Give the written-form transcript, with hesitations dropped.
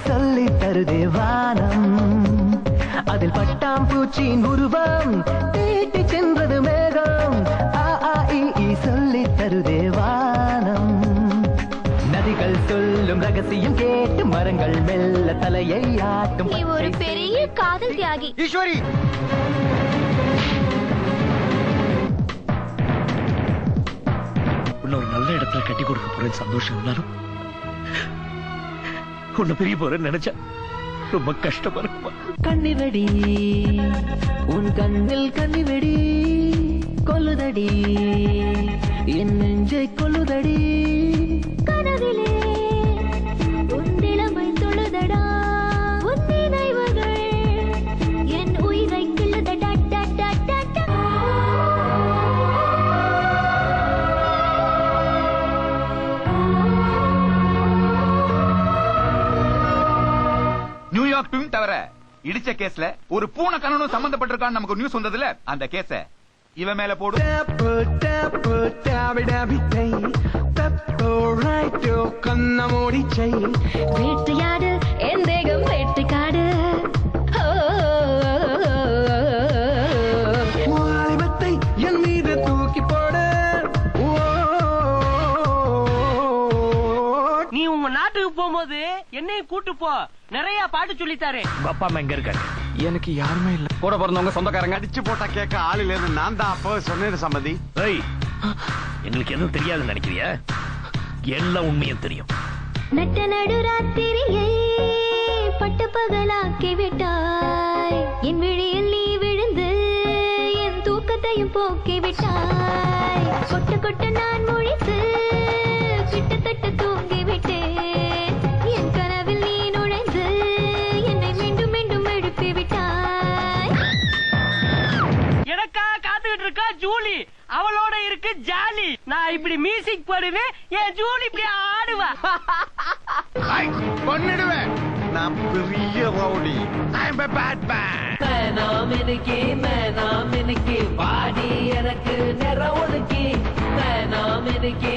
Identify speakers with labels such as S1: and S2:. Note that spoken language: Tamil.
S1: சொல்லி தருதே வானம், அதில் பட்டாம்பூச்சியின் உருவம் தீட்டி சென்றது மேகம். சொல்லி தருதே வானம், நதிகள் சொல்லும் ரகசியம் கேட்டு மரங்கள் மெல்ல தலையை ஆட்டும்.
S2: நீ ஒரு பெரிய காதல் தியாகி.
S3: ஈஸ்வரி,
S4: உன்னை ஒரு நல்ல இடத்துல கட்டி கொடுக்க போறேன் சந்தோஷம் இருந்தாலும் உன்னை பிரிய போறேன்னு நினைச்சா ரொம்ப கஷ்டமா இருக்குமா?
S1: கண்ணிவெடி உன் கண்ணில் கண்ணிவெடி கொல்லுதடி என் நெஞ்சை கொல்லுதடி.
S2: கனவிலே உன் இளமை தொழுதடா, உன் நினைவுகள் என் உயிரை கிள்ளுதடா.
S3: நியூயார்க் பிம் தவிர இடிச்ச கேஸ்ல ஒரு பூனை கணவனும் சம்பந்தப்பட்டிருக்கான்னு நமக்கு நியூஸ் வந்ததுல அந்த கேஸ இவன் மேல போடு.
S2: வேட்டையாடு என் தேகம் வேட்டைக்காடு,
S1: வாலிபத்தை என் மீது தூக்கி போடு.
S5: நீ உங்க நாட்டுக்கு போகும்போது என்னையும் கூட்டு போ, நிறைய பாட்டு சொல்லித்தாரு.
S4: அப்பா அம்மா எங்க இருக்காரு?
S6: எனக்கு யாருமே இல்ல.
S3: கூட பிறந்தவங்க சொந்தக்காரங்க அடிச்சு போட்டா கேட்க ஆள் இல்ல. நான் தான் அப்போ சொன்னேன் சம்மதி.
S4: எங்களுக்கு எதுவும் தெரியாதுன்னு நினைக்கிறியா? எல்லா உண்மையும் தெரியும்.
S2: நட்ட நடு ராத்திரியை பட்ட பகலாக்கி விட்டாய், என் விழியில் நீ விழுந்து என் தூக்கத்தையும் போக்கி விட்டாய். கொட்ட கொட்ட நான் முழித்து கிட்டத்தட்ட தூங்கி விட்டேன், என் கனவில் நீ நுழைந்து என்னை மீண்டும் மீண்டும் எழுப்பி விட்டாய்.
S5: எனக்கா காத்துக்கிட்டு இருக்கா ஜூலி, அவளோட இருக்கு ஜாலி. நான் இப்படி மியூசிக் போடுவேன், என் ஜூலி இப்படி ஆடுவா.
S3: கொன்னிடுவேன், நான் பெரிய ரவுடி. ஐ அம் எ பேட் மேன்.
S1: மேனா மினுக்கி பாடி எனக்கு நிற ஒதுக்கி, மேனா மினுக்கி